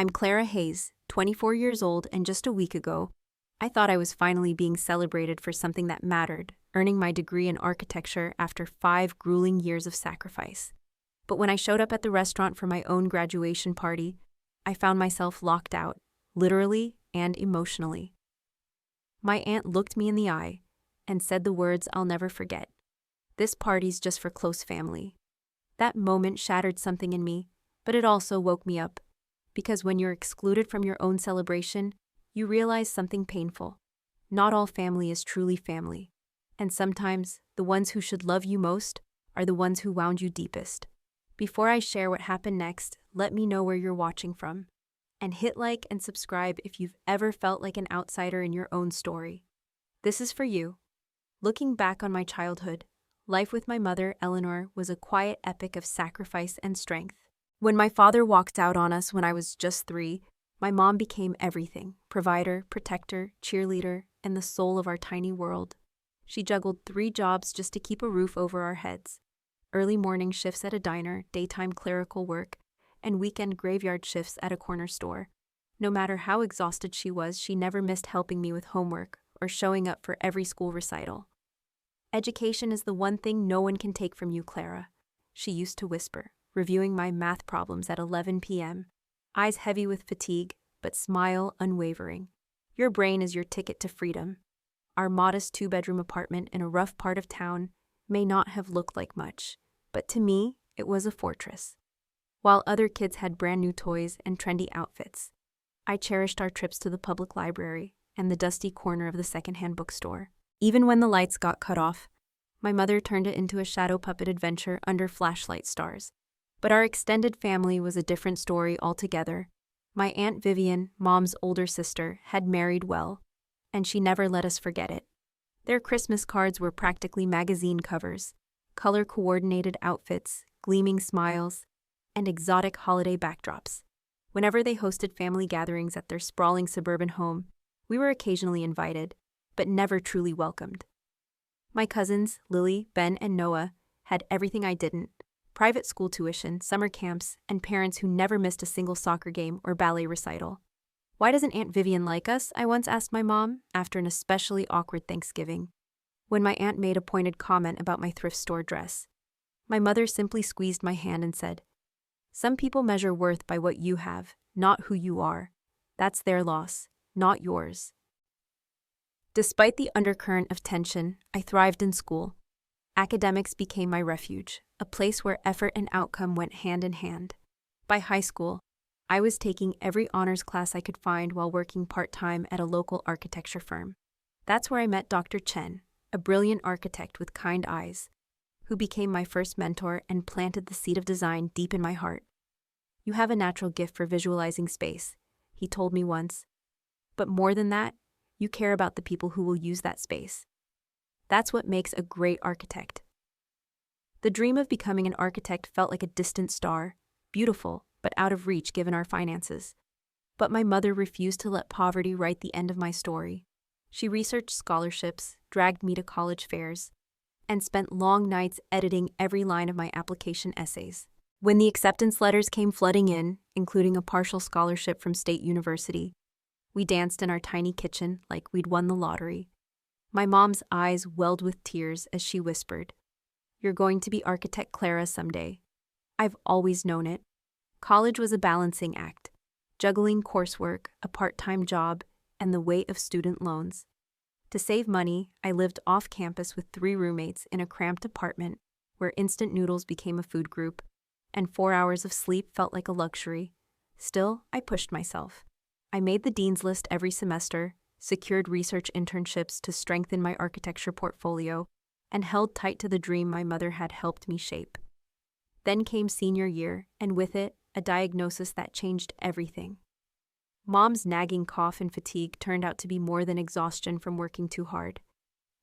I'm Clara Hayes, 24 years old, and just a week ago, I thought I was finally being celebrated for something that mattered, earning my degree in architecture after 5 grueling years of sacrifice. But when I showed up at the restaurant for my own graduation party, I found myself locked out, literally and emotionally. My aunt looked me in the eye and said the words I'll never forget. "This party's just for close family." That moment shattered something in me, but it also woke me up. Because when you're excluded from your own celebration, you realize something painful. Not all family is truly family. And sometimes, the ones who should love you most are the ones who wound you deepest. Before I share what happened next, let me know where you're watching from. And hit like and subscribe if you've ever felt like an outsider in your own story. This is for you. Looking back on my childhood, life with my mother, Eleanor, was a quiet epic of sacrifice and strength. When my father walked out on us when I was just 3, my mom became everything: provider, protector, cheerleader, and the soul of our tiny world. She juggled 3 jobs just to keep a roof over our heads: early morning shifts at a diner, daytime clerical work, and weekend graveyard shifts at a corner store. No matter how exhausted she was, she never missed helping me with homework or showing up for every school recital. "Education is the one thing no one can take from you, Clara," she used to whisper, reviewing my math problems at 11 p.m., eyes heavy with fatigue, but smile unwavering. "Your brain is your ticket to freedom." Our modest 2-bedroom apartment in a rough part of town may not have looked like much, but to me, it was a fortress. While other kids had brand new toys and trendy outfits, I cherished our trips to the public library and the dusty corner of the secondhand bookstore. Even when the lights got cut off, my mother turned it into a shadow puppet adventure under flashlight stars. But our extended family was a different story altogether. My Aunt Vivian, Mom's older sister, had married well, and she never let us forget it. Their Christmas cards were practically magazine covers, color-coordinated outfits, gleaming smiles, and exotic holiday backdrops. Whenever they hosted family gatherings at their sprawling suburban home, we were occasionally invited, but never truly welcomed. My cousins, Lily, Ben, and Noah, had everything I didn't: private school tuition, summer camps, and parents who never missed a single soccer game or ballet recital. "Why doesn't Aunt Vivian like us?" I once asked my mom after an especially awkward Thanksgiving, when my aunt made a pointed comment about my thrift store dress. My mother simply squeezed my hand and said, "Some people measure worth by what you have, not who you are. That's their loss, not yours." Despite the undercurrent of tension, I thrived in school. Academics became my refuge, a place where effort and outcome went hand in hand. By high school, I was taking every honors class I could find while working part-time at a local architecture firm. That's where I met Dr. Chen, a brilliant architect with kind eyes, who became my first mentor and planted the seed of design deep in my heart. "You have a natural gift for visualizing space," he told me once. "But more than that, you care about the people who will use that space. That's what makes a great architect." The dream of becoming an architect felt like a distant star, beautiful, but out of reach given our finances. But my mother refused to let poverty write the end of my story. She researched scholarships, dragged me to college fairs, and spent long nights editing every line of my application essays. When the acceptance letters came flooding in, including a partial scholarship from State University, we danced in our tiny kitchen like we'd won the lottery. My mom's eyes welled with tears as she whispered, "You're going to be architect Clara someday." I've always known it. College was a balancing act, juggling coursework, a part-time job, and the weight of student loans. To save money, I lived off campus with 3 roommates in a cramped apartment where instant noodles became a food group, and 4 hours of sleep felt like a luxury. Still, I pushed myself. I made the dean's list every semester, secured research internships to strengthen my architecture portfolio, and held tight to the dream my mother had helped me shape. Then came senior year, and with it, a diagnosis that changed everything. Mom's nagging cough and fatigue turned out to be more than exhaustion from working too hard.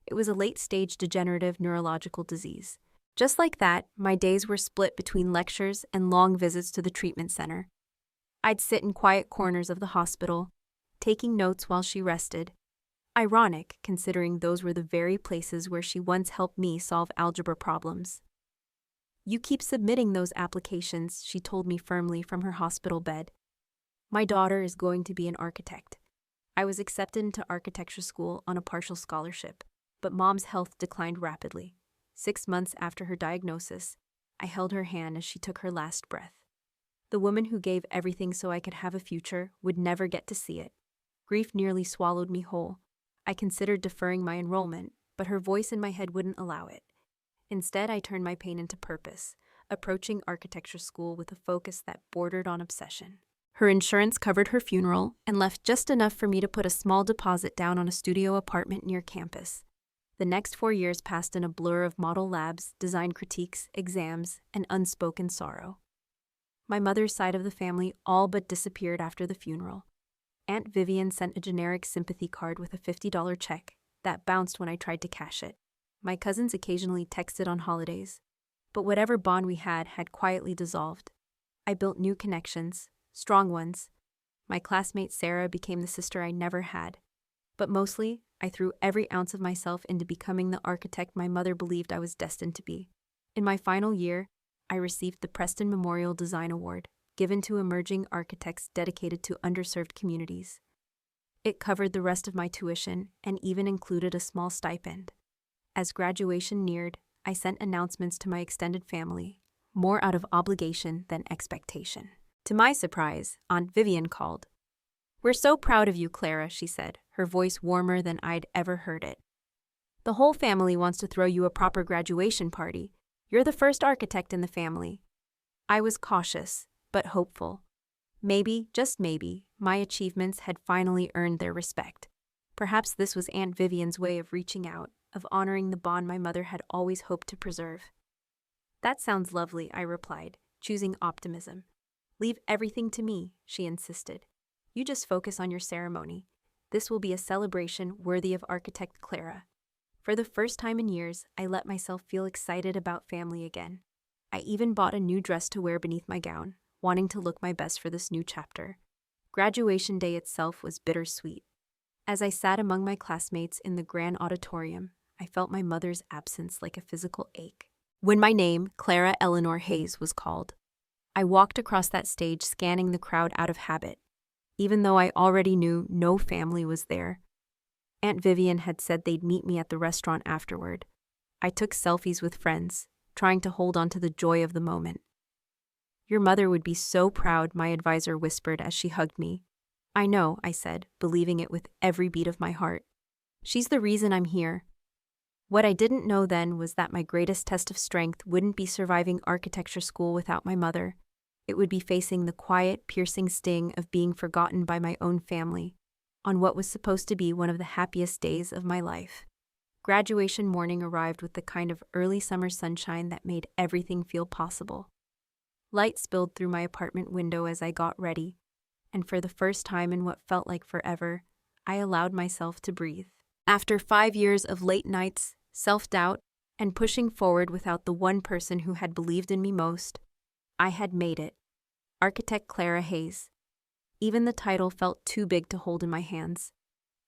It was a late-stage degenerative neurological disease. Just like that, my days were split between lectures and long visits to the treatment center. I'd sit in quiet corners of the hospital, taking notes while she rested. Ironic, considering those were the very places where she once helped me solve algebra problems. "You keep submitting those applications," she told me firmly from her hospital bed. My daughter is going to be an architect. I was accepted into architecture school on a partial scholarship, but Mom's health declined rapidly. 6 months after her diagnosis, I held her hand as she took her last breath. The woman who gave everything so I could have a future would never get to see it. Grief nearly swallowed me whole. I considered deferring my enrollment, but her voice in my head wouldn't allow it. Instead, I turned my pain into purpose, approaching architecture school with a focus that bordered on obsession. Her insurance covered her funeral and left just enough for me to put a small deposit down on a studio apartment near campus. The next 4 years passed in a blur of model labs, design critiques, exams, and unspoken sorrow. My mother's side of the family all but disappeared after the funeral. Aunt Vivian sent a generic sympathy card with a $50 check that bounced when I tried to cash it. My cousins occasionally texted on holidays, but whatever bond we had quietly dissolved. I built new connections, strong ones. My classmate Sarah became the sister I never had. But mostly, I threw every ounce of myself into becoming the architect my mother believed I was destined to be. In my final year, I received the Preston Memorial Design Award, given to emerging architects dedicated to underserved communities. It covered the rest of my tuition and even included a small stipend. As graduation neared, I sent announcements to my extended family, more out of obligation than expectation. To my surprise, Aunt Vivian called. "We're so proud of you, Clara," she said, her voice warmer than I'd ever heard it. "The whole family wants to throw you a proper graduation party. You're the first architect in the family." I was cautious, but hopeful. Maybe, just maybe, my achievements had finally earned their respect. Perhaps this was Aunt Vivian's way of reaching out, of honoring the bond my mother had always hoped to preserve. "That sounds lovely," I replied, choosing optimism. "Leave everything to me," she insisted. "You just focus on your ceremony. This will be a celebration worthy of architect Clara." For the first time in years, I let myself feel excited about family again. I even bought a new dress to wear beneath my gown, wanting to look my best for this new chapter. Graduation day itself was bittersweet. As I sat among my classmates in the grand auditorium, I felt my mother's absence like a physical ache. When my name, Clara Eleanor Hayes, was called, I walked across that stage, scanning the crowd out of habit, even though I already knew no family was there. Aunt Vivian had said they'd meet me at the restaurant afterward. I took selfies with friends, trying to hold on to the joy of the moment. "Your mother would be so proud," my advisor whispered as she hugged me. "I know," I said, believing it with every beat of my heart. "She's the reason I'm here." What I didn't know then was that my greatest test of strength wouldn't be surviving architecture school without my mother. It would be facing the quiet, piercing sting of being forgotten by my own family, on what was supposed to be one of the happiest days of my life. Graduation morning arrived with the kind of early summer sunshine that made everything feel possible. Light spilled through my apartment window as I got ready, and for the first time in what felt like forever, I allowed myself to breathe. After 5 years of late nights, self-doubt, and pushing forward without the one person who had believed in me most, I had made it. Architect Clara Hayes. Even the title felt too big to hold in my hands.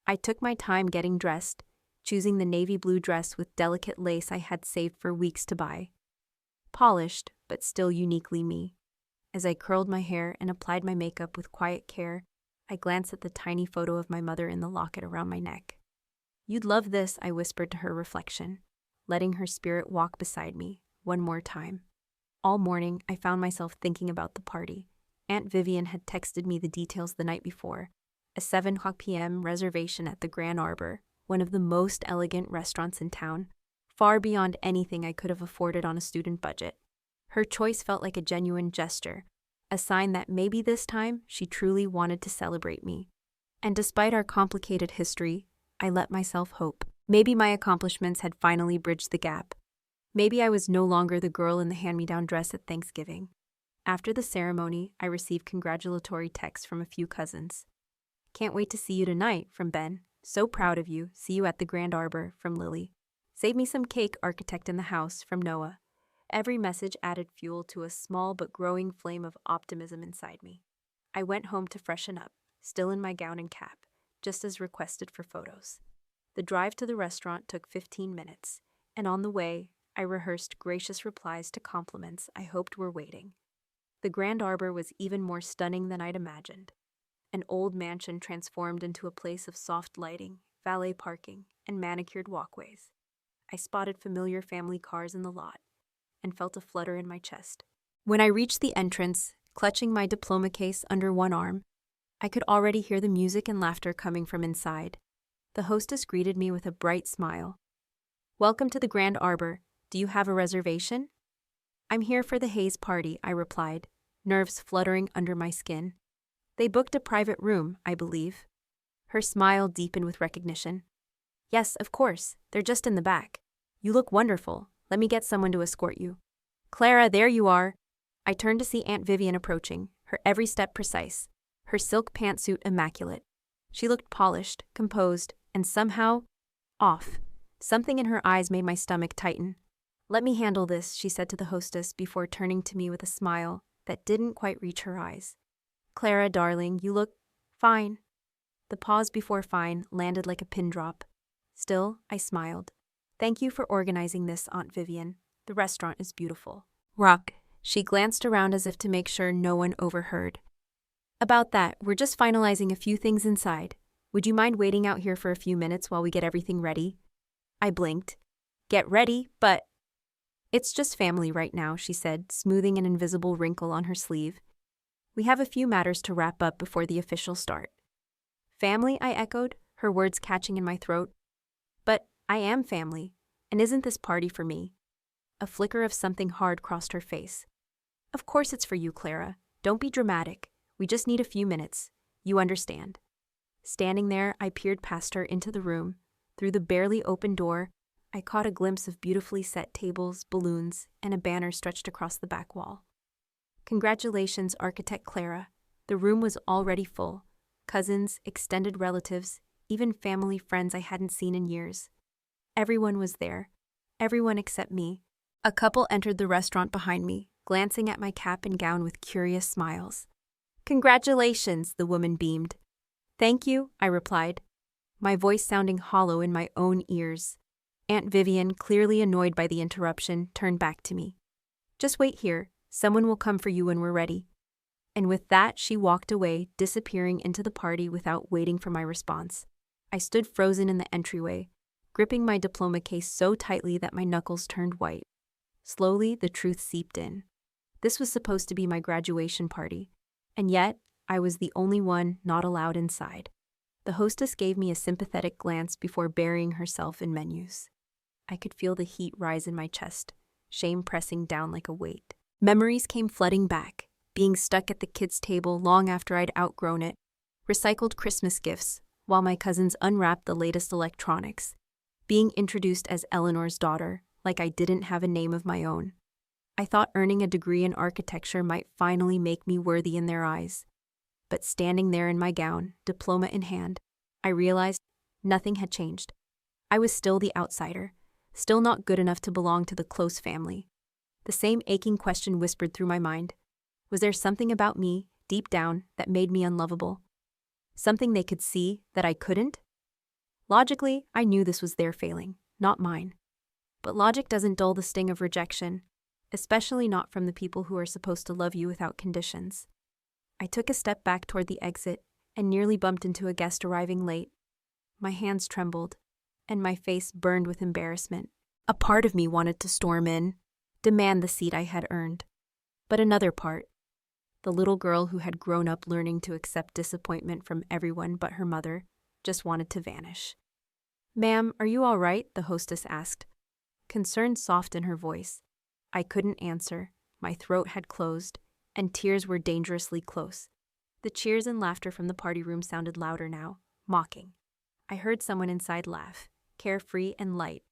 I took my time getting dressed, choosing the navy blue dress with delicate lace I had saved for weeks to buy. Polished, but still uniquely me. As I curled my hair and applied my makeup with quiet care, I glanced at the tiny photo of my mother in the locket around my neck. "You'd love this," I whispered to her reflection, letting her spirit walk beside me, one more time. All morning, I found myself thinking about the party. Aunt Vivian had texted me the details the night before. A 7 p.m. reservation at the Grand Arbor, one of the most elegant restaurants in town, far beyond anything I could have afforded on a student budget. Her choice felt like a genuine gesture, a sign that maybe this time she truly wanted to celebrate me. And despite our complicated history, I let myself hope. Maybe my accomplishments had finally bridged the gap. Maybe I was no longer the girl in the hand-me-down dress at Thanksgiving. After the ceremony, I received congratulatory texts from a few cousins. "Can't wait to see you tonight," from Ben. "So proud of you. See you at the Grand Arbor," from Lily. "Save me some cake, architect in the house," from Noah. Every message added fuel to a small but growing flame of optimism inside me. I went home to freshen up, still in my gown and cap, just as requested for photos. The drive to the restaurant took 15 minutes, and on the way, I rehearsed gracious replies to compliments I hoped were waiting. The Grand Arbor was even more stunning than I'd imagined. An old mansion transformed into a place of soft lighting, valet parking, and manicured walkways. I spotted familiar family cars in the lot and felt a flutter in my chest. When I reached the entrance, clutching my diploma case under one arm, I could already hear the music and laughter coming from inside. The hostess greeted me with a bright smile. "Welcome to the Grand Arbor. Do you have a reservation?" "I'm here for the Hayes party," I replied, nerves fluttering under my skin. "They booked a private room, I believe." Her smile deepened with recognition. "Yes, of course. They're just in the back. You look wonderful. Let me get someone to escort you." "Clara, there you are." I turned to see Aunt Vivian approaching, her every step precise, her silk pantsuit immaculate. She looked polished, composed, and somehow off. Something in her eyes made my stomach tighten. "Let me handle this," she said to the hostess before turning to me with a smile that didn't quite reach her eyes. "Clara, darling, you look fine." The pause before fine landed like a pin drop. Still, I smiled. "Thank you for organizing this, Aunt Vivian. The restaurant is beautiful." "Rock." She glanced around as if to make sure no one overheard. "About that, we're just finalizing a few things inside. Would you mind waiting out here for a few minutes while we get everything ready?" I blinked. "Get ready, but—" "It's just family right now," she said, smoothing an invisible wrinkle on her sleeve. "We have a few matters to wrap up before the official start." "Family?" I echoed, her words catching in my throat. "But I am family, and isn't this party for me?" A flicker of something hard crossed her face. "Of course it's for you, Clara. Don't be dramatic. We just need a few minutes. You understand." Standing there, I peered past her into the room. Through the barely open door, I caught a glimpse of beautifully set tables, balloons, and a banner stretched across the back wall. "Congratulations, Architect Clara." The room was already full. Cousins, extended relatives, even family friends I hadn't seen in years. Everyone was there. Everyone except me. A couple entered the restaurant behind me, glancing at my cap and gown with curious smiles. "Congratulations," the woman beamed. "Thank you," I replied, my voice sounding hollow in my own ears. Aunt Vivian, clearly annoyed by the interruption, turned back to me. "Just wait here. Someone will come for you when we're ready." And with that, she walked away, disappearing into the party without waiting for my response. I stood frozen in the entryway, gripping my diploma case so tightly that my knuckles turned white. Slowly, the truth seeped in. This was supposed to be my graduation party, and yet I was the only one not allowed inside. The hostess gave me a sympathetic glance before burying herself in menus. I could feel the heat rise in my chest, shame pressing down like a weight. Memories came flooding back, being stuck at the kids' table long after I'd outgrown it, recycled Christmas gifts while my cousins unwrapped the latest electronics, being introduced as Eleanor's daughter, like I didn't have a name of my own. I thought earning a degree in architecture might finally make me worthy in their eyes. But standing there in my gown, diploma in hand, I realized nothing had changed. I was still the outsider, still not good enough to belong to the close family. The same aching question whispered through my mind. Was there something about me, deep down, that made me unlovable? Something they could see that I couldn't? Logically, I knew this was their failing, not mine. But logic doesn't dull the sting of rejection, especially not from the people who are supposed to love you without conditions. I took a step back toward the exit and nearly bumped into a guest arriving late. My hands trembled, and my face burned with embarrassment. A part of me wanted to storm in, demand the seat I had earned. But another part, the little girl who had grown up learning to accept disappointment from everyone but her mother, just wanted to vanish. "Ma'am, are you all right?" the hostess asked. Concern soft in her voice. I couldn't answer. My throat had closed, and tears were dangerously close. The cheers and laughter from the party room sounded louder now, mocking. I heard someone inside laugh, carefree and light,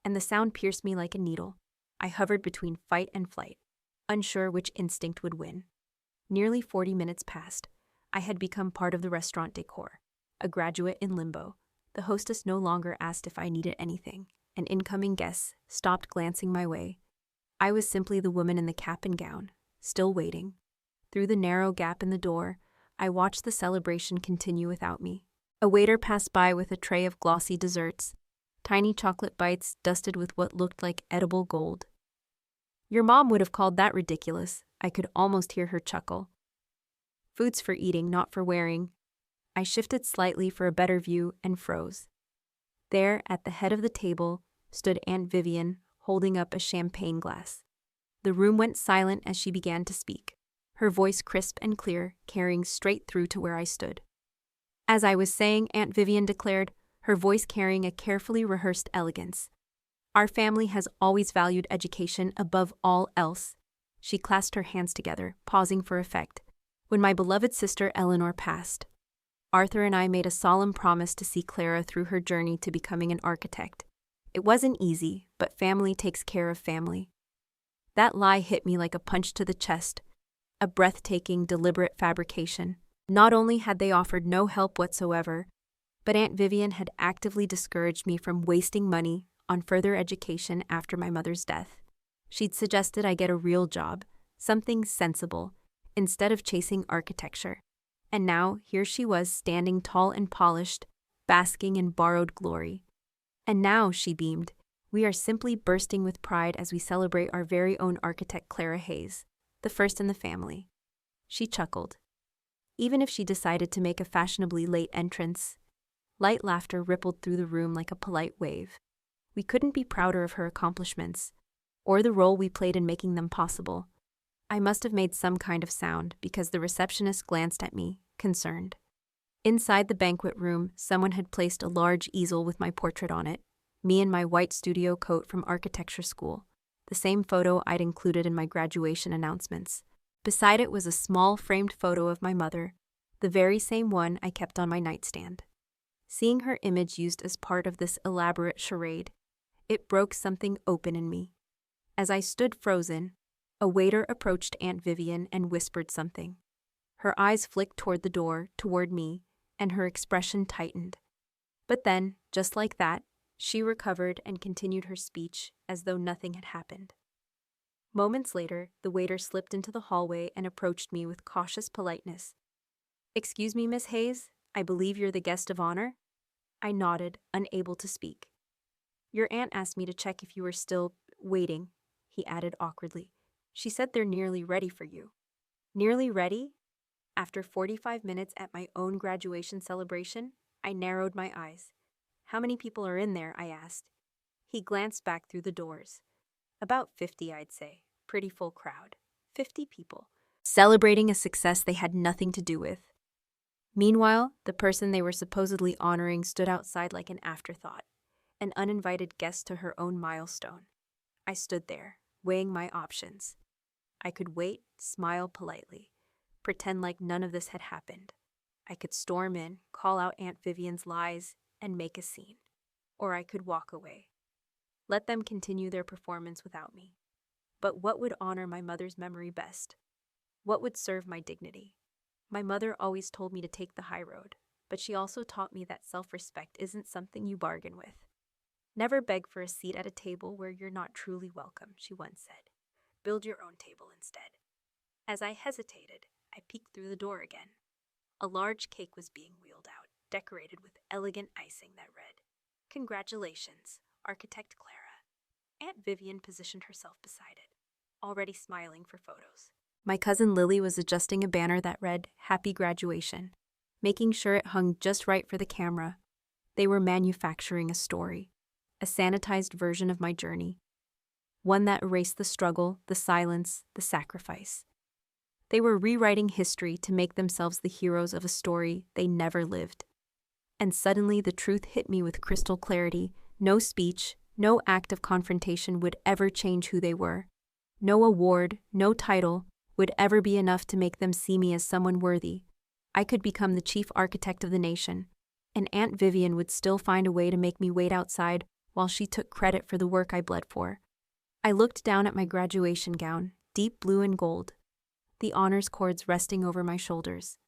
and the sound pierced me like a needle. I hovered between fight and flight, unsure which instinct would win. Nearly 40 minutes passed. I had become part of the restaurant decor, a graduate in limbo. The hostess no longer asked if I needed anything, and incoming guests stopped glancing my way. I was simply the woman in the cap and gown, still waiting. Through the narrow gap in the door, I watched the celebration continue without me. A waiter passed by with a tray of glossy desserts, tiny chocolate bites dusted with what looked like edible gold. "Your mom would have called that ridiculous," I could almost hear her chuckle. "Food's for eating, not for wearing." I shifted slightly for a better view and froze. There, at the head of the table, stood Aunt Vivian, holding up a champagne glass. The room went silent as she began to speak, her voice crisp and clear, carrying straight through to where I stood. As I was saying, Aunt Vivian declared, her voice carrying a carefully rehearsed elegance. Our family has always valued education above all else. She clasped her hands together, pausing for effect. When my beloved sister Eleanor passed, Arthur and I made a solemn promise to see Clara through her journey to becoming an architect. It wasn't easy, but family takes care of family. That lie hit me like a punch to the chest, a breathtaking, deliberate fabrication. Not only had they offered no help whatsoever, but Aunt Vivian had actively discouraged me from wasting money on further education after my mother's death. She'd suggested I get a real job, something sensible, instead of chasing architecture. And now, here she was, standing tall and polished, basking in borrowed glory. And now, she beamed, we are simply bursting with pride as we celebrate our very own architect Clara Hayes, the first in the family. She chuckled. Even if she decided to make a fashionably late entrance, light laughter rippled through the room like a polite wave. We couldn't be prouder of her accomplishments, or the role we played in making them possible. I must have made some kind of sound because the receptionist glanced at me, concerned. Inside the banquet room, someone had placed a large easel with my portrait on it, me in my white studio coat from architecture school, the same photo I'd included in my graduation announcements. Beside it was a small framed photo of my mother, the very same one I kept on my nightstand. Seeing her image used as part of this elaborate charade, it broke something open in me. As I stood frozen, a waiter approached Aunt Vivian and whispered something. Her eyes flicked toward the door, toward me, and her expression tightened. But then, just like that, she recovered and continued her speech as though nothing had happened. Moments later, the waiter slipped into the hallway and approached me with cautious politeness. "Excuse me, Miss Hayes, I believe you're the guest of honor?" I nodded, unable to speak. "Your aunt asked me to check if you were still waiting," he added awkwardly. "She said they're nearly ready for you." Nearly ready? After 45 minutes at my own graduation celebration, I narrowed my eyes. "How many people are in there?" I asked. He glanced back through the doors. "About 50, I'd say. Pretty full crowd. 50 people. Celebrating a success they had nothing to do with." Meanwhile, the person they were supposedly honoring stood outside like an afterthought, an uninvited guest to her own milestone. I stood there, weighing my options. I could wait, smile politely, pretend like none of this had happened. I could storm in, call out Aunt Vivian's lies, and make a scene. Or I could walk away. Let them continue their performance without me. But what would honor my mother's memory best? What would serve my dignity? My mother always told me to take the high road, but she also taught me that self-respect isn't something you bargain with. "Never beg for a seat at a table where you're not truly welcome," she once said. "Build your own table instead." As I hesitated, I peeked through the door again. A large cake was being wheeled out, decorated with elegant icing that read, "Congratulations, Architect Clara." Aunt Vivian positioned herself beside it, already smiling for photos. My cousin Lily was adjusting a banner that read, "Happy Graduation," making sure it hung just right for the camera. They were manufacturing a story, a sanitized version of my journey, one that erased the struggle, the silence, the sacrifice. They were rewriting history to make themselves the heroes of a story they never lived. And suddenly the truth hit me with crystal clarity. No speech, no act of confrontation would ever change who they were. No award, no title would ever be enough to make them see me as someone worthy. I could become the chief architect of the nation, and Aunt Vivian would still find a way to make me wait outside while she took credit for the work I bled for. I looked down at my graduation gown, deep blue and gold, the honors cords resting over my shoulders.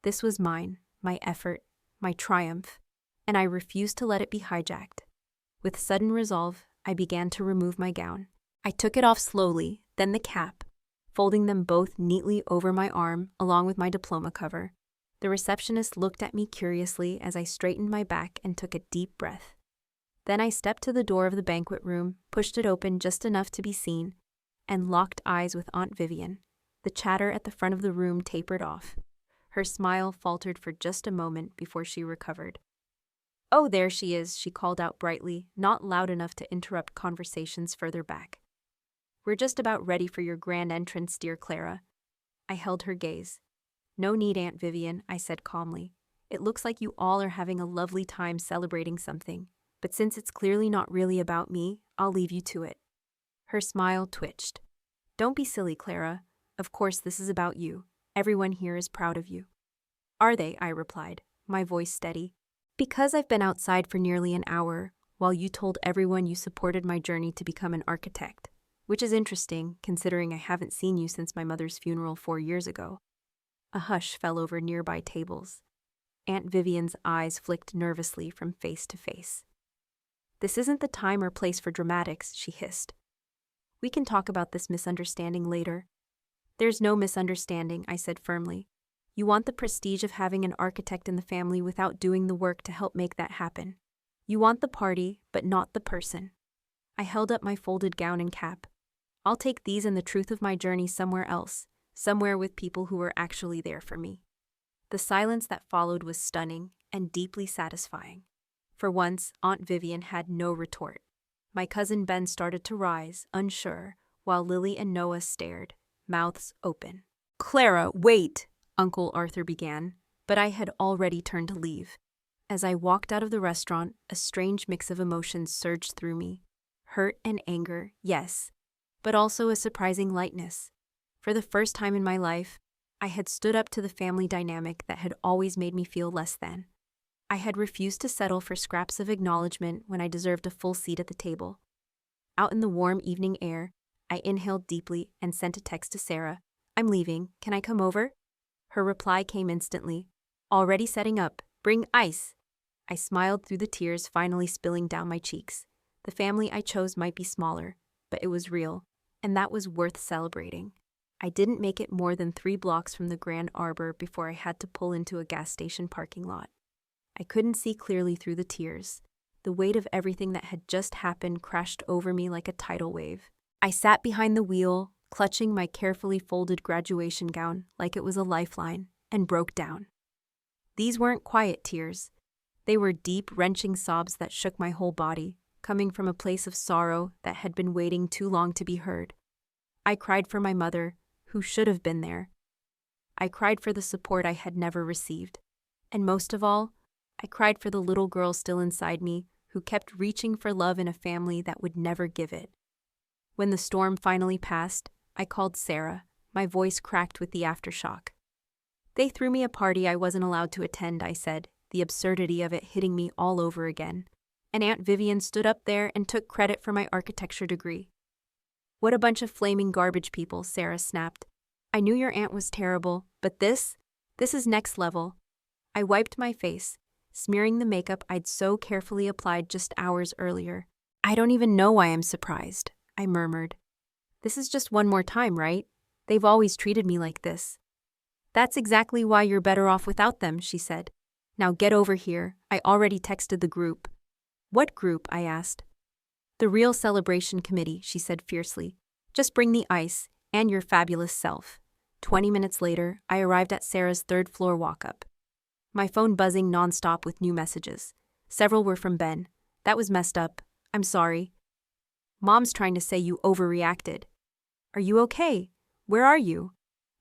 This was mine, my effort, my triumph, and I refused to let it be hijacked. With sudden resolve, I began to remove my gown. I took it off slowly, then the cap, folding them both neatly over my arm along with my diploma cover. The receptionist looked at me curiously as I straightened my back and took a deep breath. Then I stepped to the door of the banquet room, pushed it open just enough to be seen, and locked eyes with Aunt Vivian. The chatter at the front of the room tapered off. Her smile faltered for just a moment before she recovered. "Oh, there she is," she called out brightly, not loud enough to interrupt conversations further back. "We're just about ready for your grand entrance, dear Clara." I held her gaze. "No need, Aunt Vivian," I said calmly. "It looks like you all are having a lovely time celebrating something, but since it's clearly not really about me, I'll leave you to it." Her smile twitched. "Don't be silly, Clara. Of course this is about you. Everyone here is proud of you." "Are they?" I replied, my voice steady. "Because I've been outside for nearly an hour, while you told everyone you supported my journey to become an architect, which is interesting, considering I haven't seen you since my mother's funeral 4 years ago." A hush fell over nearby tables. Aunt Vivian's eyes flicked nervously from face to face. "This isn't the time or place for dramatics," she hissed. "We can talk about this misunderstanding later." "There's no misunderstanding," I said firmly. "You want the prestige of having an architect in the family without doing the work to help make that happen. You want the party, but not the person." I held up my folded gown and cap. "I'll take these and the truth of my journey somewhere else, somewhere with people who were actually there for me." The silence that followed was stunning and deeply satisfying. For once, Aunt Vivian had no retort. My cousin Ben started to rise, unsure, while Lily and Noah stared, mouths open. "Clara, wait!" Uncle Arthur began, but I had already turned to leave. As I walked out of the restaurant, a strange mix of emotions surged through me. Hurt and anger, yes, but also a surprising lightness. For the first time in my life, I had stood up to the family dynamic that had always made me feel less than. I had refused to settle for scraps of acknowledgement when I deserved a full seat at the table. Out in the warm evening air, I inhaled deeply and sent a text to Sarah. "I'm leaving. Can I come over?" Her reply came instantly. "Already setting up. Bring ice." I smiled through the tears finally spilling down my cheeks. The family I chose might be smaller, but it was real, and that was worth celebrating. I didn't make it more than 3 blocks from the Grand Arbor before I had to pull into a gas station parking lot. I couldn't see clearly through the tears. The weight of everything that had just happened crashed over me like a tidal wave. I sat behind the wheel, clutching my carefully folded graduation gown like it was a lifeline, and broke down. These weren't quiet tears. They were deep, wrenching sobs that shook my whole body, coming from a place of sorrow that had been waiting too long to be heard. I cried for my mother, who should have been there. I cried for the support I had never received. And most of all, I cried for the little girl still inside me who kept reaching for love in a family that would never give it. When the storm finally passed, I called Sarah, my voice cracked with the aftershock. "They threw me a party I wasn't allowed to attend," I said, the absurdity of it hitting me all over again. "And Aunt Vivian stood up there and took credit for my architecture degree." "What a bunch of flaming garbage people," Sarah snapped. "I knew your aunt was terrible, but this is next level." I wiped my face, smearing the makeup I'd so carefully applied just hours earlier. "I don't even know why I'm surprised," I murmured. "This is just one more time, right? They've always treated me like this." "That's exactly why you're better off without them," she said. "Now get over here. I already texted the group." "What group?" I asked. "The real celebration committee," she said fiercely. "Just bring the ice and your fabulous self." 20 minutes later, I arrived at Sarah's third-floor walk-up. My phone buzzing nonstop with new messages. Several were from Ben. "That was messed up. I'm sorry." "Mom's trying to say you overreacted." "Are you okay? Where are you?"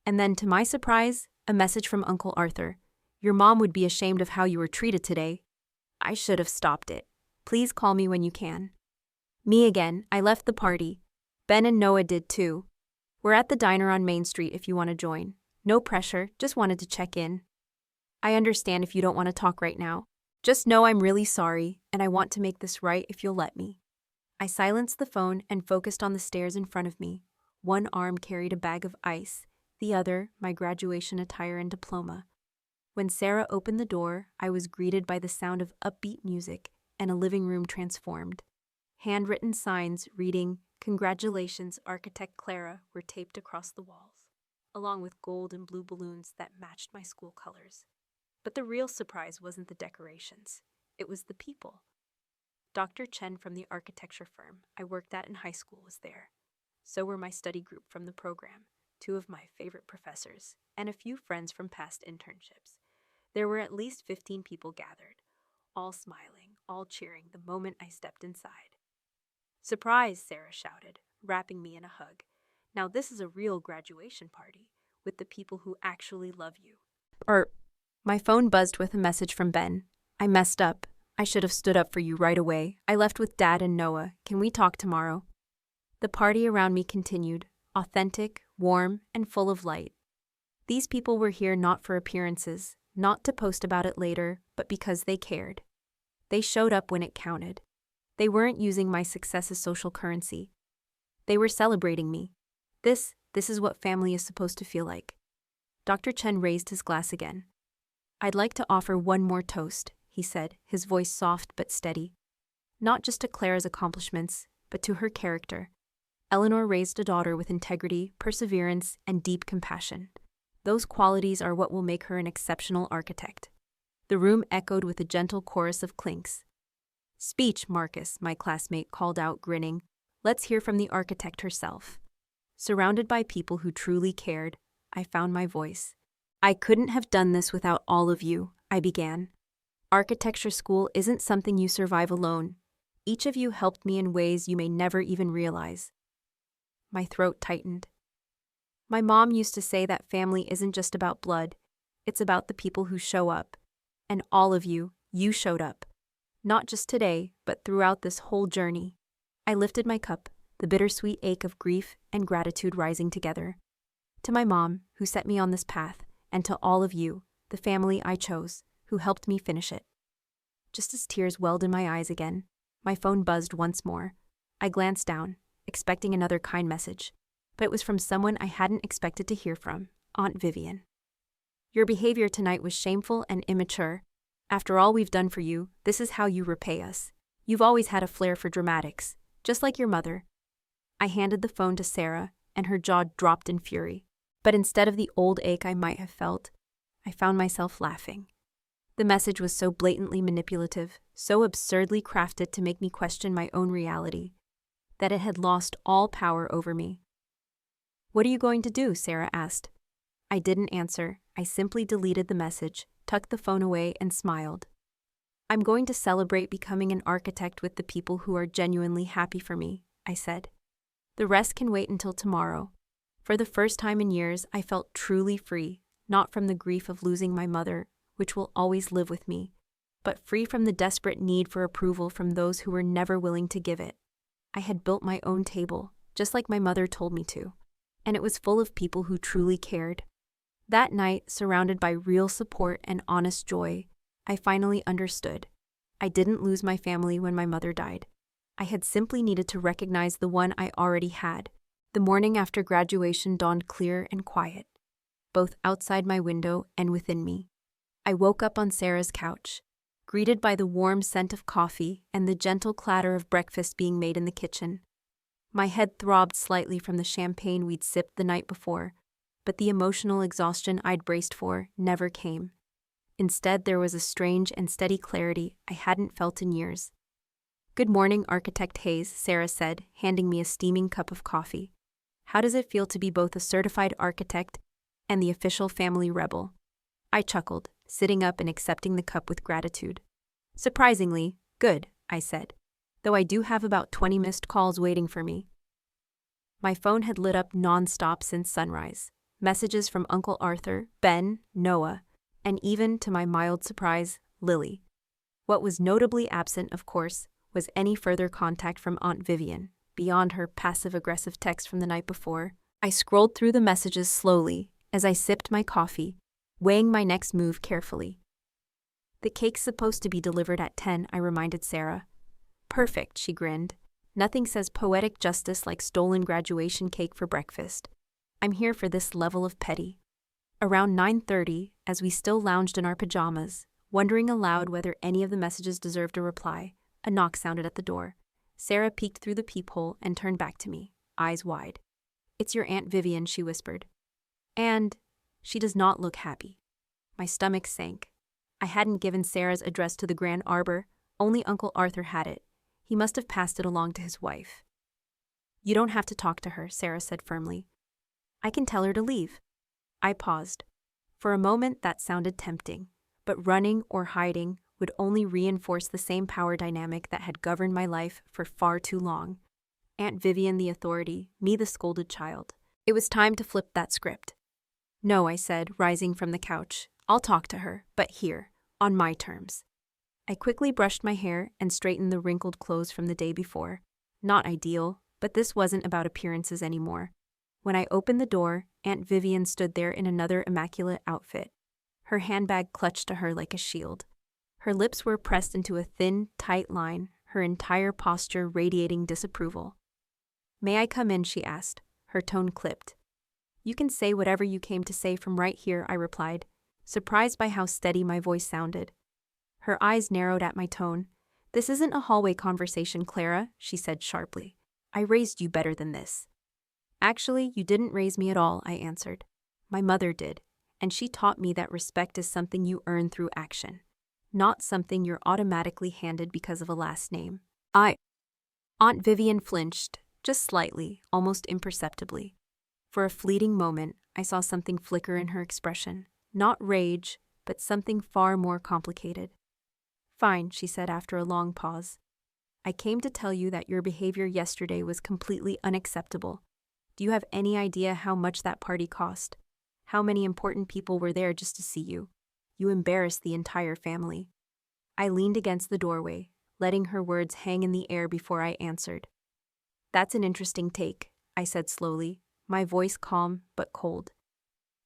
And then, to my surprise, a message from Uncle Arthur. "Your mom would be ashamed of how you were treated today." I should have stopped it. "Please call me when you can." Me again. I left the party. Ben and Noah did too. "We're at the diner on Main Street if you want to join. No pressure, just wanted to check in." "I understand if you don't want to talk right now. Just know I'm really sorry, and I want to make this right if you'll let me." I silenced the phone and focused on the stairs in front of me. One arm carried a bag of ice, the other, my graduation attire and diploma. When Sarah opened the door, I was greeted by the sound of upbeat music and a living room transformed. Handwritten signs reading, "Congratulations, Architect Clara," were taped across the walls, along with gold and blue balloons that matched my school colors. But the real surprise wasn't the decorations. It was the people. Dr. Chen from the architecture firm I worked at in high school was there. So were my study group from the program, two of my favorite professors, and a few friends from past internships. There were at least 15 people gathered, all smiling, all cheering the moment I stepped inside. "Surprise!" Sarah shouted, wrapping me in a hug. "Now this is a real graduation party, with the people who actually love you." My phone buzzed with a message from Ben. "I messed up. I should have stood up for you right away. I left with Dad and Noah. Can we talk tomorrow?" The party around me continued, authentic, warm, and full of light. These people were here not for appearances, not to post about it later, but because they cared. They showed up when it counted. They weren't using my success as social currency. They were celebrating me. This is what family is supposed to feel like. Dr. Chen raised his glass again. "I'd like to offer one more toast," he said, his voice soft but steady. "Not just to Clara's accomplishments, but to her character. Eleanor raised a daughter with integrity, perseverance, and deep compassion. Those qualities are what will make her an exceptional architect." The room echoed with a gentle chorus of clinks. "Speech, Marcus," my classmate called out, grinning. "Let's hear from the architect herself." Surrounded by people who truly cared, I found my voice. "I couldn't have done this without all of you," I began. "Architecture school isn't something you survive alone. Each of you helped me in ways you may never even realize." My throat tightened. My mom used to say that family isn't just about blood, it's about the people who show up. And all of you showed up. Not just today, but throughout this whole journey. I lifted my cup, the bittersweet ache of grief and gratitude rising together. To my mom, who set me on this path, and to all of you, the family I chose, who helped me finish it. Just as tears welled in my eyes again, my phone buzzed once more. I glanced down, expecting another kind message, but it was from someone I hadn't expected to hear from, Aunt Vivian. "Your behavior tonight was shameful and immature. After all we've done for you, this is how you repay us. You've always had a flair for dramatics, just like your mother." I handed the phone to Sarah, and her jaw dropped in fury. But instead of the old ache I might have felt, I found myself laughing. The message was so blatantly manipulative, so absurdly crafted to make me question my own reality, that it had lost all power over me. "What are you going to do?" Sarah asked. I didn't answer. I simply deleted the message, tucked the phone away, and smiled. "I'm going to celebrate becoming an architect with the people who are genuinely happy for me," I said. "The rest can wait until tomorrow." For the first time in years, I felt truly free, not from the grief of losing my mother, which will always live with me, but free from the desperate need for approval from those who were never willing to give it. I had built my own table, just like my mother told me to, and it was full of people who truly cared. That night, surrounded by real support and honest joy, I finally understood. I didn't lose my family when my mother died. I had simply needed to recognize the one I already had. The morning after graduation dawned clear and quiet, both outside my window and within me. I woke up on Sarah's couch, greeted by the warm scent of coffee and the gentle clatter of breakfast being made in the kitchen. My head throbbed slightly from the champagne we'd sipped the night before, but the emotional exhaustion I'd braced for never came. Instead, there was a strange and steady clarity I hadn't felt in years. "Good morning, Architect Hayes," Sarah said, handing me a steaming cup of coffee. "How does it feel to be both a certified architect and the official family rebel?" I chuckled, sitting up and accepting the cup with gratitude. "Surprisingly, good," I said, "though I do have about 20 missed calls waiting for me." My phone had lit up non-stop since sunrise. Messages from Uncle Arthur, Ben, Noah, and even, to my mild surprise, Lily. What was notably absent, of course, was any further contact from Aunt Vivian, beyond her passive-aggressive text from the night before. I scrolled through the messages slowly as I sipped my coffee, weighing my next move carefully. "The cake's supposed to be delivered at 10, I reminded Sarah. "Perfect," she grinned. "Nothing says poetic justice like stolen graduation cake for breakfast. I'm here for this level of petty." Around 9:30, as we still lounged in our pajamas, wondering aloud whether any of the messages deserved a reply, a knock sounded at the door. Sarah peeked through the peephole and turned back to me, eyes wide. "It's your Aunt Vivian," she whispered. "And she does not look happy." My stomach sank. I hadn't given Sarah's address to the Grand Arbor, only Uncle Arthur had it. He must have passed it along to his wife. "You don't have to talk to her," Sarah said firmly. I can tell her to leave. I paused. For a moment that sounded tempting, but running or hiding would only reinforce the same power dynamic that had governed my life for far too long. Aunt Vivian the authority, me the scolded child. It was time to flip that script. No, I said, rising from the couch. I'll talk to her, but here, on my terms. I quickly brushed my hair and straightened the wrinkled clothes from the day before. Not ideal, but this wasn't about appearances anymore. When I opened the door, Aunt Vivian stood there in another immaculate outfit. Her handbag clutched to her like a shield. Her lips were pressed into a thin, tight line, her entire posture radiating disapproval. "May I come in?" she asked, her tone clipped. "You can say whatever you came to say from right here," I replied, surprised by how steady my voice sounded. Her eyes narrowed at my tone. "This isn't a hallway conversation, Clara," she said sharply. "I raised you better than this." "Actually, you didn't raise me at all," I answered. "My mother did, and she taught me that respect is something you earn through action, not something you're automatically handed because of a last name." Aunt Vivian flinched, just slightly, almost imperceptibly. For a fleeting moment, I saw something flicker in her expression. Not rage, but something far more complicated. "Fine," she said after a long pause. "I came to tell you that your behavior yesterday was completely unacceptable. Do you have any idea how much that party cost? How many important people were there just to see you? You embarrassed the entire family." I leaned against the doorway, letting her words hang in the air before I answered. "That's an interesting take," I said slowly, my voice calm but cold.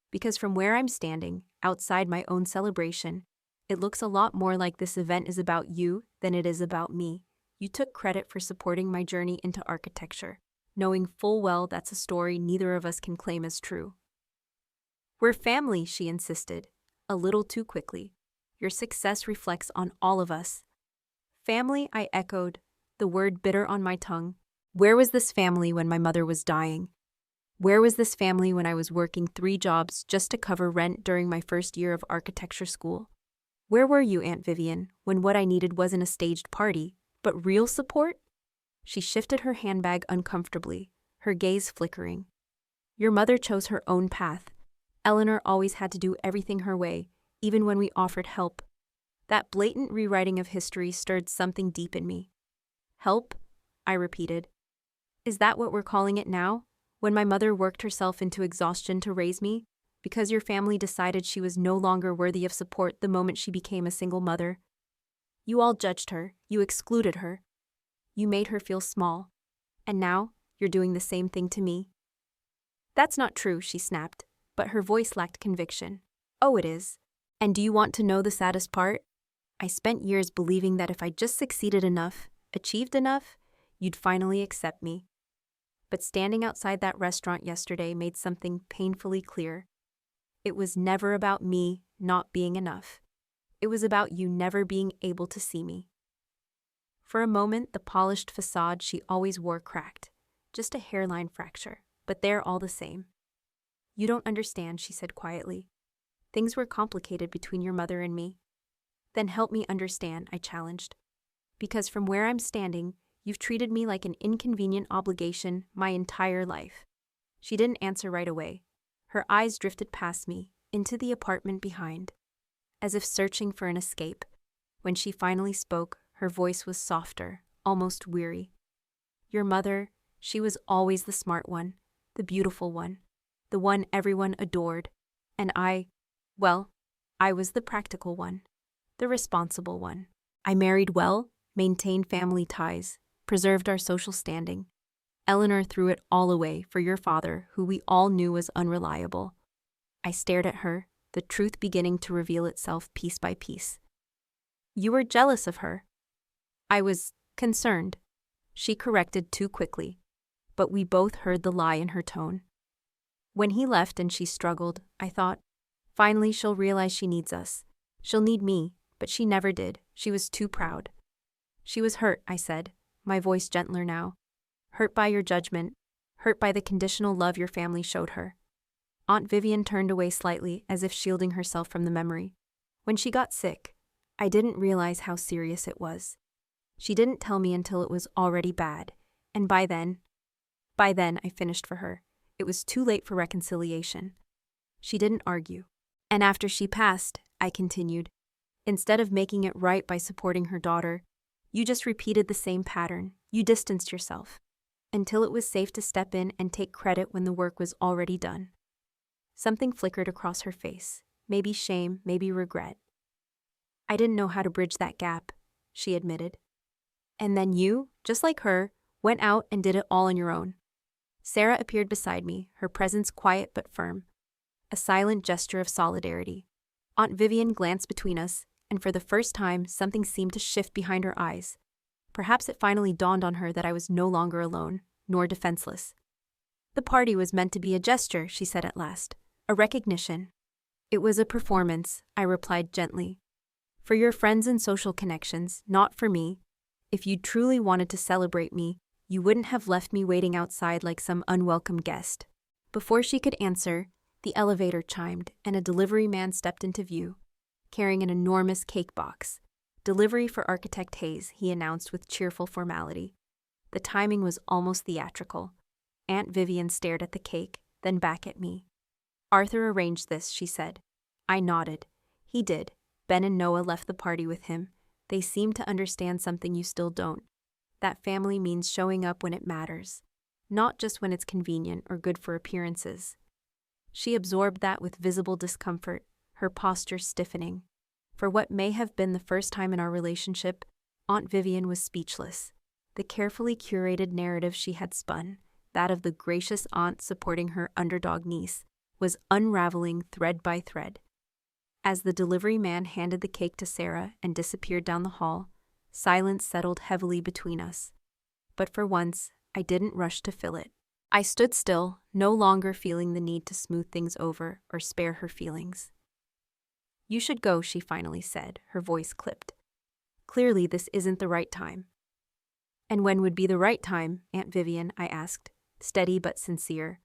"Because from where I'm standing, outside my own celebration, it looks a lot more like this event is about you than it is about me. You took credit for supporting my journey into architecture, knowing full well that's a story neither of us can claim as true." "We're family," she insisted, a little too quickly. "Your success reflects on all of us." "Family," I echoed, the word bitter on my tongue. Where was this family when my mother was dying? Where was this family when I was working 3 jobs just to cover rent during my first year of architecture school? Where were you, Aunt Vivian, when what I needed wasn't a staged party, but real support? She shifted her handbag uncomfortably, her gaze flickering. "Your mother chose her own path. Eleanor always had to do everything her way, even when we offered help." That blatant rewriting of history stirred something deep in me. "Help?" I repeated. "Is that what we're calling it now? When my mother worked herself into exhaustion to raise me, because your family decided she was no longer worthy of support the moment she became a single mother? You all judged her, you excluded her. You made her feel small. And now, you're doing the same thing to me." "That's not true," she snapped, but her voice lacked conviction. "Oh, it is. And do you want to know the saddest part? I spent years believing that if I just succeeded enough, achieved enough, you'd finally accept me. But standing outside that restaurant yesterday made something painfully clear. It was never about me not being enough. It was about you never being able to see me." For a moment, the polished facade she always wore cracked. Just a hairline fracture, but they're all the same. "You don't understand," she said quietly. "Things were complicated between your mother and me." "Then help me understand," I challenged. "Because from where I'm standing, you've treated me like an inconvenient obligation my entire life." She didn't answer right away. Her eyes drifted past me, into the apartment behind, as if searching for an escape. When she finally spoke, her voice was softer, almost weary. "Your mother, she was always the smart one, the beautiful one, the one everyone adored. And I was the practical one, the responsible one. I married well, maintained family ties, preserved our social standing. Eleanor threw it all away for your father, who we all knew was unreliable." I stared at her, the truth beginning to reveal itself piece by piece. "You were jealous of her." I was concerned. She corrected too quickly, but we both heard the lie in her tone. When he left and she struggled, I thought, finally she'll realize she needs us. She'll need me, but she never did. She was too proud. "She was hurt," I said, my voice gentler now. "Hurt by your judgment, hurt by the conditional love your family showed her." Aunt Vivian turned away slightly, as if shielding herself from the memory. "When she got sick, I didn't realize how serious it was. She didn't tell me until it was already bad, and by then, I finished for her. It was too late for reconciliation. She didn't argue. And after she passed, I continued, instead of making it right by supporting her daughter, you just repeated the same pattern. You distanced yourself until it was safe to step in and take credit when the work was already done. Something flickered across her face, maybe shame, maybe regret. I didn't know how to bridge that gap, she admitted. And then you, just like her, went out and did it all on your own. Sarah appeared beside me, her presence quiet but firm. A silent gesture of solidarity. Aunt Vivian glanced between us, and for the first time, something seemed to shift behind her eyes. Perhaps it finally dawned on her that I was no longer alone, nor defenseless. The party was meant to be a gesture, she said at last. A recognition. It was a performance, I replied gently. For your friends and social connections, not for me. If you truly wanted to celebrate me, you wouldn't have left me waiting outside like some unwelcome guest. Before she could answer, the elevator chimed and a delivery man stepped into view, carrying an enormous cake box. Delivery for Architect Hayes, he announced with cheerful formality. The timing was almost theatrical. Aunt Vivian stared at the cake, then back at me. Arthur arranged this, she said. I nodded. He did. Ben and Noah left the party with him. They seemed to understand something you still don't. That family means showing up when it matters, not just when it's convenient or good for appearances. She absorbed that with visible discomfort, her posture stiffening. For what may have been the first time in our relationship, Aunt Vivian was speechless. The carefully curated narrative she had spun, that of the gracious aunt supporting her underdog niece, was unraveling thread by thread. As the delivery man handed the cake to Sarah and disappeared down the hall, silence settled heavily between us. But for once, I didn't rush to fill it. I stood still, no longer feeling the need to smooth things over or spare her feelings. You should go, she finally said, her voice clipped. Clearly, this isn't the right time. And when would be the right time, Aunt Vivian? I asked, steady but sincere.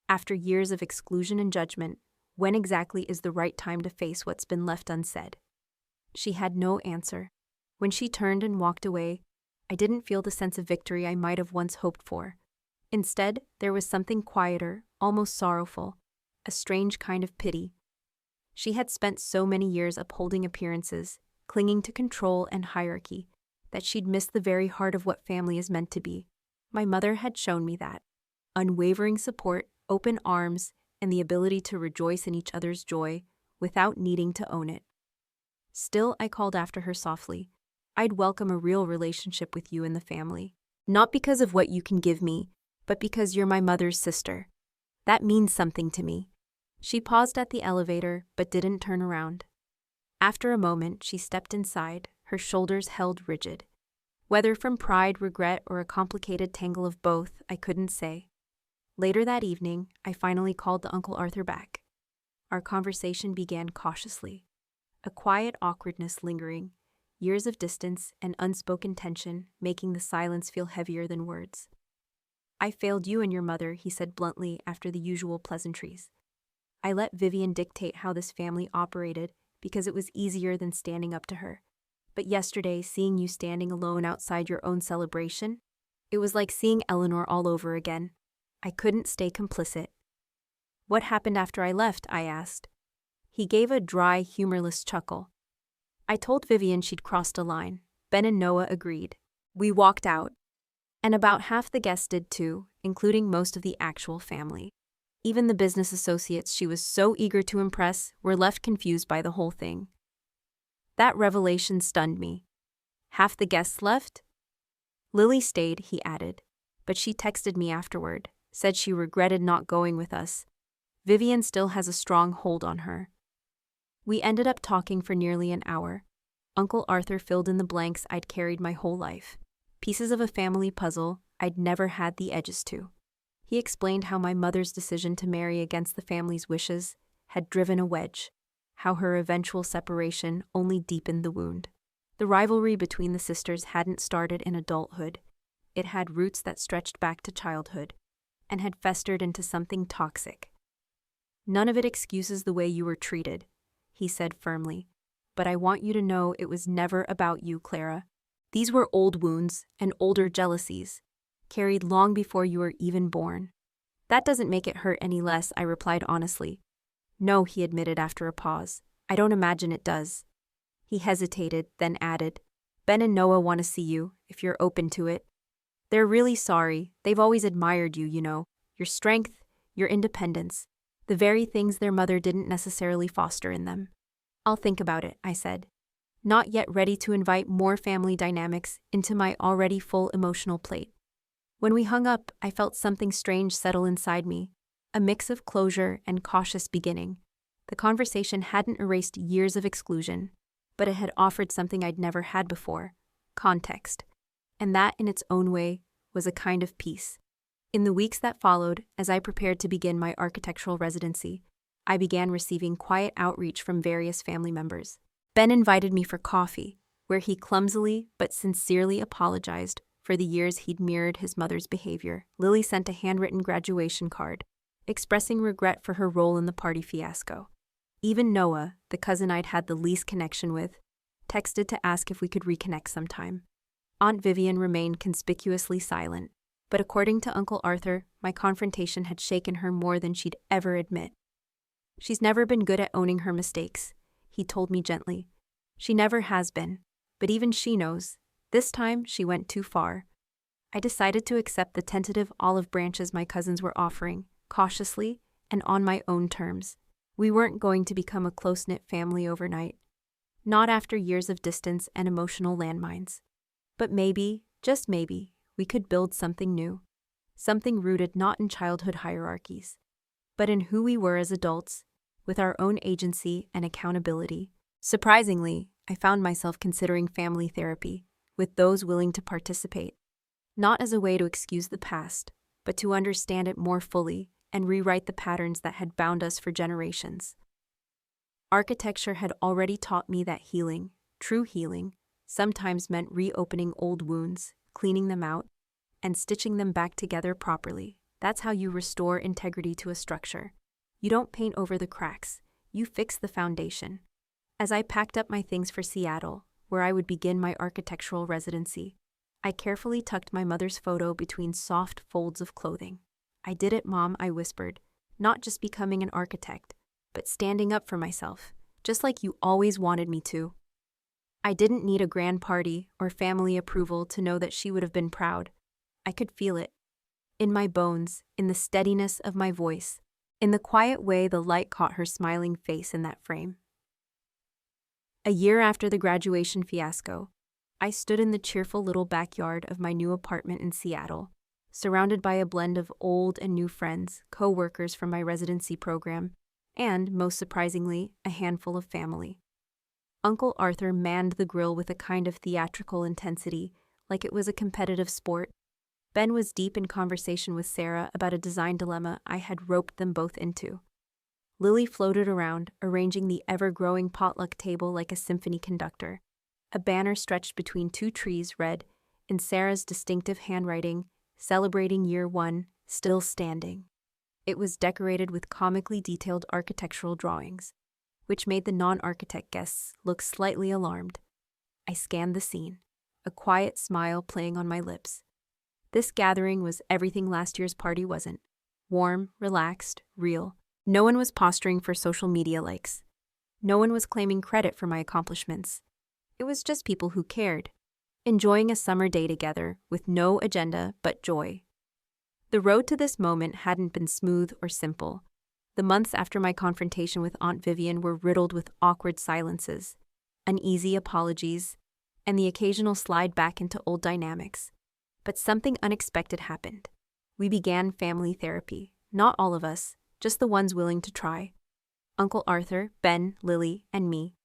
After years of exclusion and judgment, when exactly is the right time to face what's been left unsaid? She had no answer. When she turned and walked away, I didn't feel the sense of victory I might have once hoped for. Instead, there was something quieter, almost sorrowful, a strange kind of pity. She had spent so many years upholding appearances, clinging to control and hierarchy, that she'd missed the very heart of what family is meant to be. My mother had shown me that. Unwavering support, open arms, and the ability to rejoice in each other's joy without needing to own it. Still, I called after her softly. I'd welcome a real relationship with you in the family. Not because of what you can give me, but because you're my mother's sister. That means something to me. She paused at the elevator, but didn't turn around. After a moment, she stepped inside, her shoulders held rigid. Whether from pride, regret, or a complicated tangle of both, I couldn't say. Later that evening, I finally called the Uncle Arthur back. Our conversation began cautiously, a quiet awkwardness lingering, years of distance and unspoken tension making the silence feel heavier than words. I failed you and your mother, he said bluntly after the usual pleasantries. I let Vivian dictate how this family operated because it was easier than standing up to her. But yesterday, seeing you standing alone outside your own celebration, it was like seeing Eleanor all over again. I couldn't stay complicit. What happened after I left? I asked. He gave a dry, humorless chuckle. I told Vivian she'd crossed a line. Ben and Noah agreed. We walked out. And about half the guests did too, including most of the actual family. Even the business associates she was so eager to impress were left confused by the whole thing. That revelation stunned me. Half the guests left? Lily stayed, he added, but she texted me afterward, said she regretted not going with us. Vivian still has a strong hold on her. We ended up talking for nearly an hour. Uncle Arthur filled in the blanks I'd carried my whole life. Pieces of a family puzzle I'd never had the edges to. He explained how my mother's decision to marry against the family's wishes had driven a wedge, how her eventual separation only deepened the wound. The rivalry between the sisters hadn't started in adulthood. It had roots that stretched back to childhood, and had festered into something toxic. None of it excuses the way you were treated, he said firmly, but I want you to know it was never about you, Clara. These were old wounds and older jealousies, carried long before you were even born. That doesn't make it hurt any less, I replied honestly. No, he admitted after a pause. I don't imagine it does. He hesitated, then added, Ben and Noah want to see you, if you're open to it. They're really sorry. They've always admired you, your strength, your independence, the very things their mother didn't necessarily foster in them. I'll think about it, I said, not yet ready to invite more family dynamics into my already full emotional plate. When we hung up, I felt something strange settle inside me, a mix of closure and cautious beginning. The conversation hadn't erased years of exclusion, but it had offered something I'd never had before, context. And that, in its own way, was a kind of peace. In the weeks that followed, as I prepared to begin my architectural residency, I began receiving quiet outreach from various family members. Ben invited me for coffee, where he clumsily but sincerely apologized for the years he'd mirrored his mother's behavior. Lily sent a handwritten graduation card, expressing regret for her role in the party fiasco. Even Noah, the cousin I'd had the least connection with, texted to ask if we could reconnect sometime. Aunt Vivian remained conspicuously silent, but according to Uncle Arthur, my confrontation had shaken her more than she'd ever admit. She's never been good at owning her mistakes, he told me gently. She never has been, but even she knows. This time, she went too far. I decided to accept the tentative olive branches my cousins were offering, cautiously and on my own terms. We weren't going to become a close-knit family overnight. Not after years of distance and emotional landmines. But maybe, just maybe, we could build something new. Something rooted not in childhood hierarchies, but in who we were as adults, with our own agency and accountability. Surprisingly, I found myself considering family therapy, with those willing to participate. Not as a way to excuse the past, but to understand it more fully and rewrite the patterns that had bound us for generations. Architecture had already taught me that healing, true healing, sometimes meant reopening old wounds, cleaning them out, and stitching them back together properly. That's how you restore integrity to a structure. You don't paint over the cracks, you fix the foundation. As I packed up my things for Seattle, where I would begin my architectural residency, I carefully tucked my mother's photo between soft folds of clothing. I did it, Mom, I whispered, not just becoming an architect, but standing up for myself, just like you always wanted me to. I didn't need a grand party or family approval to know that she would have been proud. I could feel it. In my bones, in the steadiness of my voice, in the quiet way the light caught her smiling face in that frame. A year after the graduation fiasco, I stood in the cheerful little backyard of my new apartment in Seattle, surrounded by a blend of old and new friends, co-workers from my residency program, and, most surprisingly, a handful of family. Uncle Arthur manned the grill with a kind of theatrical intensity, like it was a competitive sport. Ben was deep in conversation with Sarah about a design dilemma I had roped them both into. Lily floated around, arranging the ever-growing potluck table like a symphony conductor. A banner stretched between two trees read, in Sarah's distinctive handwriting, "Celebrating Year 1, Still Standing." It was decorated with comically detailed architectural drawings, which made the non-architect guests look slightly alarmed. I scanned the scene, a quiet smile playing on my lips. This gathering was everything last year's party wasn't. Warm, relaxed, real. No one was posturing for social media likes. No one was claiming credit for my accomplishments. It was just people who cared, enjoying a summer day together with no agenda but joy. The road to this moment hadn't been smooth or simple. The months after my confrontation with Aunt Vivian were riddled with awkward silences, uneasy apologies, and the occasional slide back into old dynamics. But something unexpected happened. We began family therapy, not all of us, just the ones willing to try. Uncle Arthur, Ben, Lily, and me.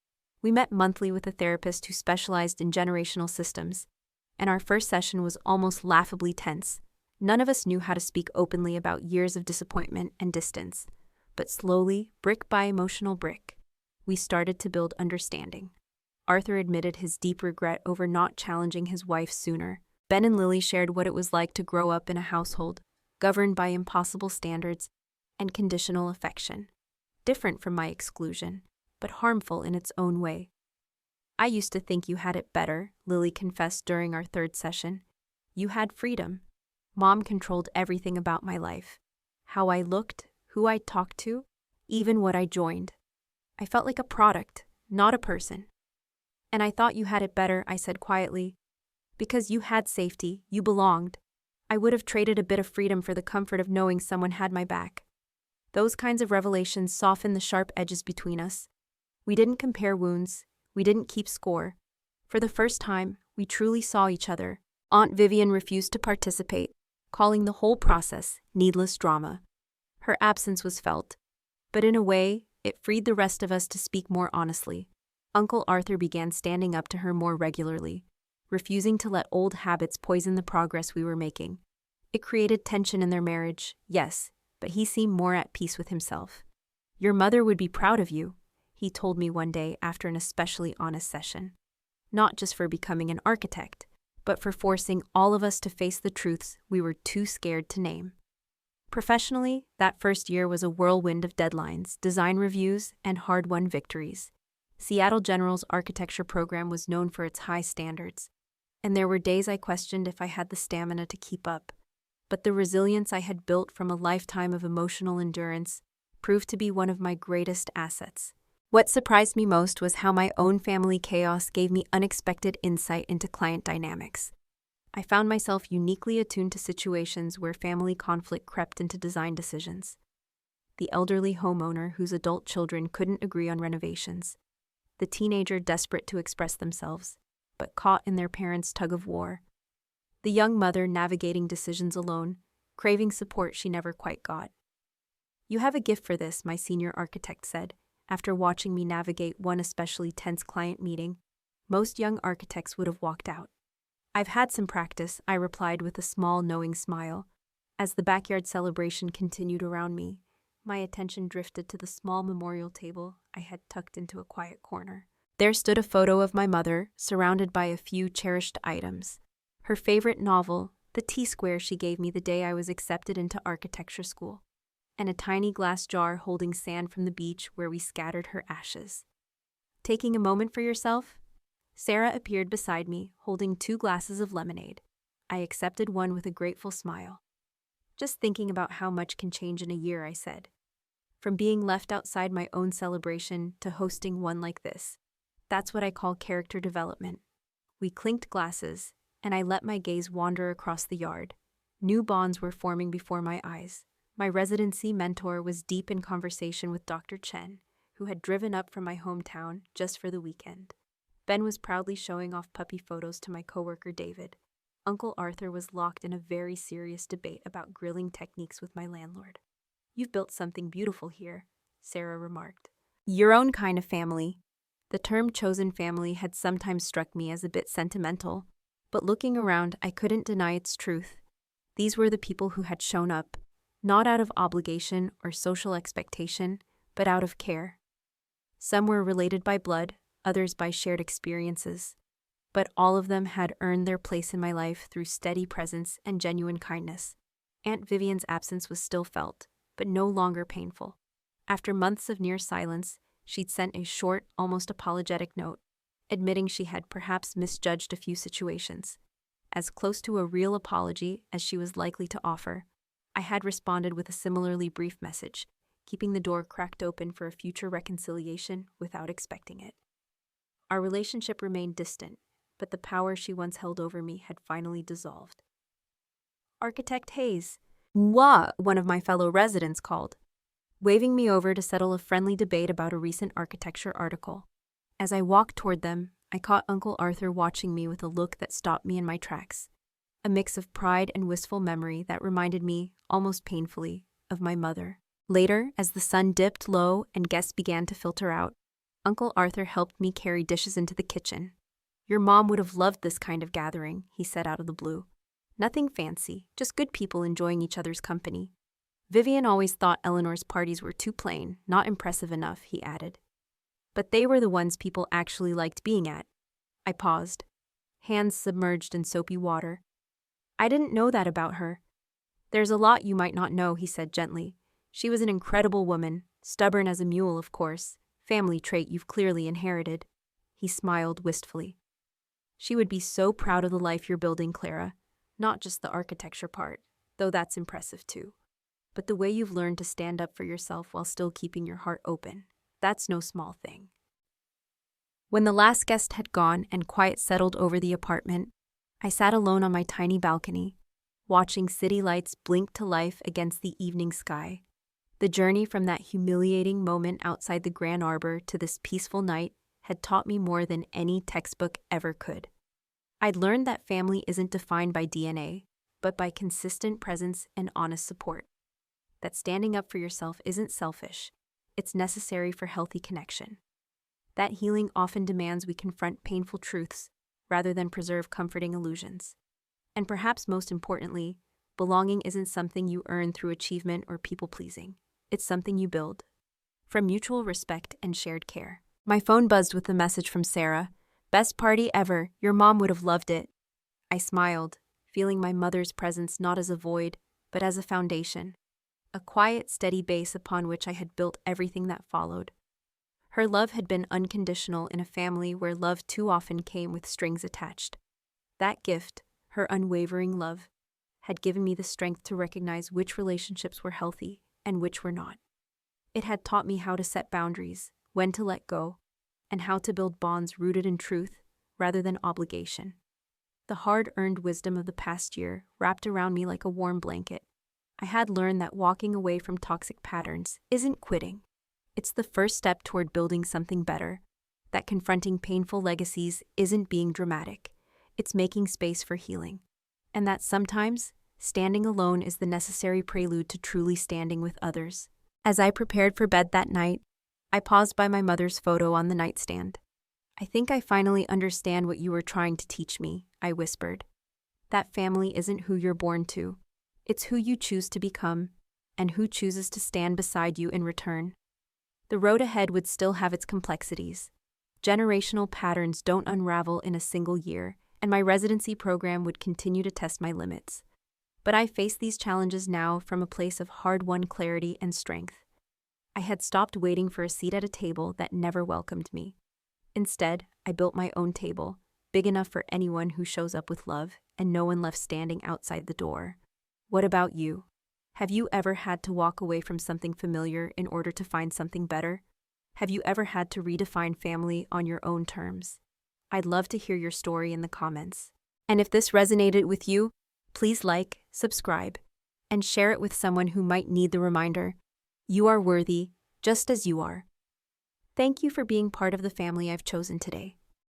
We met monthly with a therapist who specialized in generational systems, and our first session was almost laughably tense. None of us knew how to speak openly about years of disappointment and distance, but slowly, brick by emotional brick, we started to build understanding. Arthur admitted his deep regret over not challenging his wife sooner. Ben and Lily shared what it was like to grow up in a household governed by impossible standards and conditional affection, different from my exclusion, but harmful in its own way. "I used to think you had it better," Lily confessed during our third session. "You had freedom. Mom controlled everything about my life. how I looked, who I talked to, even what I joined. I felt like a product, not a person. And I thought you had it better, I said quietly. Because you had safety, you belonged. I would have traded a bit of freedom for the comfort of knowing someone had my back. Those kinds of revelations softened the sharp edges between us. We didn't compare wounds. We didn't keep score. For the first time, we truly saw each other. Aunt Vivian refused to participate, calling the whole process needless drama. Her absence was felt, but in a way, it freed the rest of us to speak more honestly. Uncle Arthur began standing up to her more regularly, refusing to let old habits poison the progress we were making. It created tension in their marriage, yes, but he seemed more at peace with himself. Your mother would be proud of you, he told me one day after an especially honest session. Not just for becoming an architect, but for forcing all of us to face the truths we were too scared to name. Professionally, that first year was a whirlwind of deadlines, design reviews, and hard-won victories. Seattle General's architecture program was known for its high standards, and there were days I questioned if I had the stamina to keep up. But the resilience I had built from a lifetime of emotional endurance proved to be one of my greatest assets. What surprised me most was how my own family chaos gave me unexpected insight into client dynamics. I found myself uniquely attuned to situations where family conflict crept into design decisions. The elderly homeowner whose adult children couldn't agree on renovations. The teenager desperate to express themselves, but caught in their parents' tug-of-war. The young mother navigating decisions alone, craving support she never quite got. You have a gift for this, my senior architect said, after watching me navigate one especially tense client meeting. Most young architects would have walked out. I've had some practice, I replied with a small, knowing smile. As the backyard celebration continued around me, my attention drifted to the small memorial table I had tucked into a quiet corner. There stood a photo of my mother, surrounded by a few cherished items. Her favorite novel, the T-square she gave me the day I was accepted into architecture school, and a tiny glass jar holding sand from the beach where we scattered her ashes. Taking a moment for yourself? Sarah appeared beside me, holding 2 glasses of lemonade. I accepted one with a grateful smile. Just thinking about how much can change in a year, I said. From being left outside my own celebration to hosting one like this. That's what I call character development. We clinked glasses, and I let my gaze wander across the yard. New bonds were forming before my eyes. My residency mentor was deep in conversation with Dr. Chen, who had driven up from my hometown just for the weekend. Ben was proudly showing off puppy photos to my coworker David. Uncle Arthur was locked in a very serious debate about grilling techniques with my landlord. You've built something beautiful here, Sarah remarked. Your own kind of family. The term chosen family had sometimes struck me as a bit sentimental, but looking around, I couldn't deny its truth. These were the people who had shown up, not out of obligation or social expectation, but out of care. Some were related by blood, others by shared experiences, but all of them had earned their place in my life through steady presence and genuine kindness. Aunt Vivian's absence was still felt, but no longer painful. After months of near silence, she'd sent a short, almost apologetic note, admitting she had perhaps misjudged a few situations. As close to a real apology as she was likely to offer, I had responded with a similarly brief message, keeping the door cracked open for a future reconciliation without expecting it. Our relationship remained distant, but the power she once held over me had finally dissolved. Architect Hayes, moi, one of my fellow residents called, waving me over to settle a friendly debate about a recent architecture article. As I walked toward them, I caught Uncle Arthur watching me with a look that stopped me in my tracks, a mix of pride and wistful memory that reminded me, almost painfully, of my mother. Later, as the sun dipped low and guests began to filter out, Uncle Arthur helped me carry dishes into the kitchen. Your mom would have loved this kind of gathering, he said out of the blue. Nothing fancy, just good people enjoying each other's company. Vivian always thought Eleanor's parties were too plain, not impressive enough, he added. But they were the ones people actually liked being at. I paused, hands submerged in soapy water. I didn't know that about her. There's a lot you might not know, he said gently. She was an incredible woman, stubborn as a mule, of course, family trait you've clearly inherited. He smiled wistfully. She would be so proud of the life you're building, Clara. Not just the architecture part, though that's impressive too. but the way you've learned to stand up for yourself while still keeping your heart open. That's no small thing. When the last guest had gone and quiet settled over the apartment, I sat alone on my tiny balcony, watching city lights blink to life against the evening sky. The journey from that humiliating moment outside the Grand Arbor to this peaceful night had taught me more than any textbook ever could. I'd learned that family isn't defined by DNA, but by consistent presence and honest support. That standing up for yourself isn't selfish, it's necessary for healthy connection. That healing often demands we confront painful truths rather than preserve comforting illusions. And perhaps most importantly, belonging isn't something you earn through achievement or people-pleasing. It's something you build from mutual respect and shared care. My phone buzzed with a message from Sarah. "Best party ever. Your mom would have loved it." I smiled, feeling my mother's presence not as a void, but as a foundation. A quiet, steady base upon which I had built everything that followed. Her love had been unconditional in a family where love too often came with strings attached. That gift, her unwavering love, had given me the strength to recognize which relationships were healthy and which were not. It had taught me how to set boundaries, when to let go, and how to build bonds rooted in truth rather than obligation. The hard-earned wisdom of the past year wrapped around me like a warm blanket. I had learned that walking away from toxic patterns isn't quitting. It's the first step toward building something better. That confronting painful legacies isn't being dramatic. It's making space for healing. And that sometimes, standing alone is the necessary prelude to truly standing with others. As I prepared for bed that night, I paused by my mother's photo on the nightstand. "I think I finally understand what you were trying to teach me," I whispered. "That family isn't who you're born to. It's who you choose to become, and who chooses to stand beside you in return." The road ahead would still have its complexities. Generational patterns don't unravel in a single year, and my residency program would continue to test my limits. But I face these challenges now from a place of hard-won clarity and strength. I had stopped waiting for a seat at a table that never welcomed me. Instead, I built my own table, big enough for anyone who shows up with love, and no one left standing outside the door. What about you? Have you ever had to walk away from something familiar in order to find something better? Have you ever had to redefine family on your own terms? I'd love to hear your story in the comments. And if this resonated with you, please like, subscribe, and share it with someone who might need the reminder. You are worthy, just as you are. Thank you for being part of the family I've chosen today.